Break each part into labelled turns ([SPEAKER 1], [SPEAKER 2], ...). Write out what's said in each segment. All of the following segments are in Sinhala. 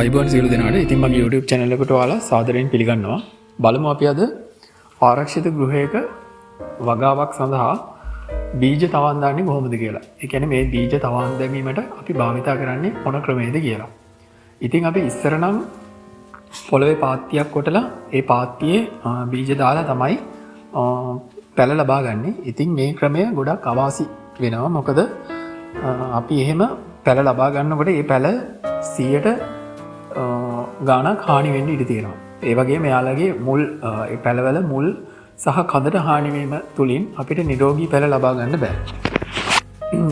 [SPEAKER 1] අයිබෝන් සියලු දෙනාට ඉතින් මගේ YouTube channel එකට ඔයාලා සාදරයෙන් පිළිගන්නවා. බලමු අපි අද ආරක්ෂිත ගෘහයක වගාවක් සඳහා බීජ තවන් දාන්නේ කොහොමද කියලා. ඒ කියන්නේ මේ බීජ තවන් දැමීමට අපි භාවිතා කරන්නේ මොන ක්‍රමයේද කියලා. ඉතින් අපි ඉස්සර නම් පොළවේ පාත්තියක් කොටලා ඒ පාත්තියේ බීජ දාලා තමයි පැල ලබා ගන්නෙ. ඉතින් මේ ක්‍රමය ගොඩක් අවාසි වෙනවා. මොකද අපි එහෙම පැල ලබා ගන්නකොට ඒ පැල 100ට ගානක් හානි වෙන්න ඉඩ තියෙනවා. ඒ වගේම එයාලගේ මුල් ඒ පැලවල මුල් සහ කඳට හානි වීම තුලින් අපිට නිරෝගී පැල ලබා ගන්න බෑ.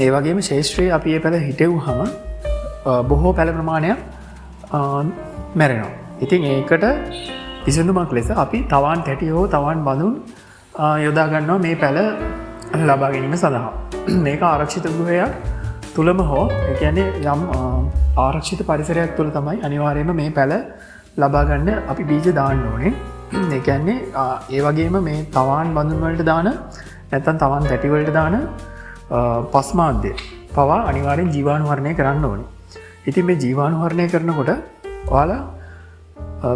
[SPEAKER 1] ඒ වගේම ශේෂ්ත්‍රයේ අපි මේ පැල හිටෙව්වහම බොහෝ පැල ප්‍රමාණයක් මැරෙනවා. ඉතින් ඒකට විසඳුමක් ලෙස අපි තවන් තැටි හෝ තවන් බඳුන් යොදා ගන්නවා මේ පැල ලබා ගැනීම සඳහා. මේක ආරක්ෂිත ගෘහයක් තුලම හෝ ඒ කියන්නේ යම් ආරක්ෂිත පරිසරයක් තුල තමයි අනිවාර්යයෙන්ම මේ පැල ලබා ගන්න අපි බීජ දාන්න ඕනේ. ඒ කියන්නේ ඒ වගේම මේ තවන් බඳුන් වලට දාන නැත්නම් තවන් තැටි වලට දාන පස්මාද්‍ය පවා අනිවාර්යෙන් ජීවාණුවරණය කරන්න ඕනේ. ඉතින් මේ ජීවාණුවරණය කරනකොට ඔයාලා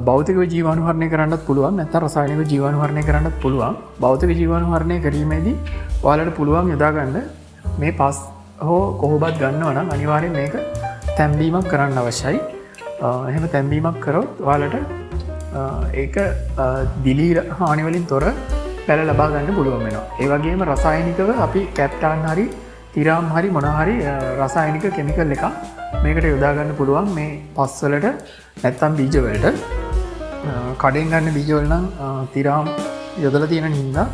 [SPEAKER 1] භෞතික ජීවාණුවරණය කරන්නත් පුළුවන් නැත්නම් රසායනික ජීවාණුවරණය කරන්නත් පුළුවන්. භෞතික ජීවාණුවරණය කිරීමේදී ඔයාලට පුළුවන් යොදා ගන්න මේ පස් හෝ කොහොබත් ගන්නවා නම් අනිවාර්යෙන් මේක තැම්බීමක් කරන්න අවශ්‍යයි. එහෙම තැම්බීමක් කරොත් ඔයාලට ඒක දිලී හානි වලින් තොර පැල ලබා ගන්න පුළුවන් වෙනවා. ඒ වගේම රසායනිකව අපි කැප්ටාන් හරි තිරාම් හරි මොන හරි රසායනික කිමිකල් එකක් මේකට යොදා ගන්න පුළුවන් මේ පස් වලට නැත්නම් බීජ වලට. කඩෙන් ගන්න බීජ වල නම් තිරාම් යොදලා තියෙන හින්දා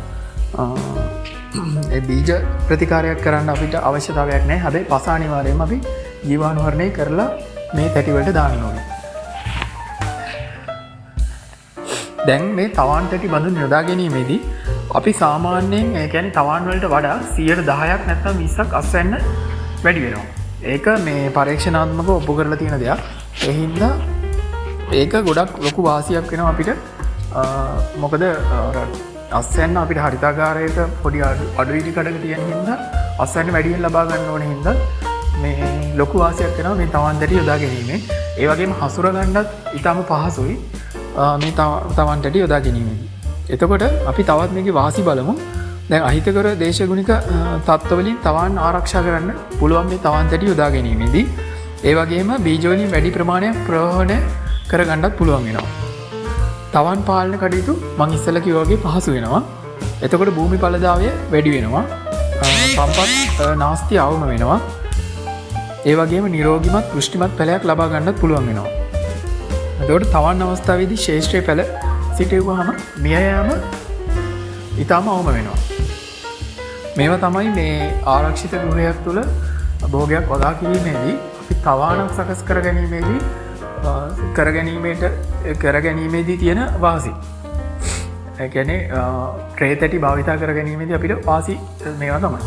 [SPEAKER 1] ඒ බීජ ප්‍රතිකාරයක් කරන්න අපිට අවශ්‍යතාවයක් නැහැ. හැබැයි පස අනිවාර්යයෙන්ම අපි ජීවාණුවරණය කරලා මේ තැටි වලට දාන්න ඕනේ. දැන් මේ තවන් තැටි බඳුන් යොදා ගැනීමේදී අපි සාමාන්‍යයෙන් ඒ කියන්නේ තවන් වලට වඩා 10%ක් නැත්නම් 20ක් අස්වැන්න වැඩි වෙනවා. ඒක මේ පරීක්ෂණාත්මකව ඔප්පු කරලා තියෙන දෙයක්. ඒ හින්දා ඒක ගොඩක් ලොකු වාසියක් වෙනවා අපිට. මොකද අස්වැන්න අපිට හරිතාගාරයක පොඩි අඩු ඉදි කඩක තියෙන හින්දා අස්වැන්න වැඩියෙන් ලබා ගන්න ඕන හින්දා මේ ලොකු වාසියක් වෙනවා මේ තවන් තැටි යොදා ගැනීමෙන්. ඒ වගේම හසුර ගන්නත් ඊටම පහසුයි මේ තවන් තැටි යොදා ගැනීමෙන්. එතකොට අපි තවත් මේකේ වාසි බලමු. දැන් අහිතකර දේශගුණික තත්ත්ව වලින් තවන් ආරක්ෂා කරන්න පුළුවන් මේ තවන් තැටි යොදා ගැනීමේදී. ඒ වගේම බීජ වලින් වැඩි ප්‍රමාණයක් ප්‍රවාහණය කරගන්නත් පුළුවන් වෙනවා. තවන් පාලන කටයුතු මං ඉස්සෙල්ලා කිව්වා වගේ පහසු වෙනවා. එතකොට භූමි ඵලදාවය වැඩි වෙනවා. සම්පත් නාස්ති අවම වෙනවා. ඒ වගේම නිරෝගිමත් පුෂ්ටිමත් පැලයක් ලබා ගන්නත් පුළුවන් වෙනවා. එතකොට තවන් අවස්ථාවේදී ශේෂ්ත්‍රයේ පැල සිටුවහම මිය යාම ඊටම අවම වෙනවා. මේවා තමයි මේ ආරක්ෂිත ගෘහයක් තුළ භෝගයක් වගා කිරීමේදී අපි තවාණක් සකස් කරගැනීමේදී තියෙන වාසි. ඒ කියන්නේ ට්‍රේ තැටි භාවිතා කරගැනීමේදී අපිට වාසි මේවා තමයි.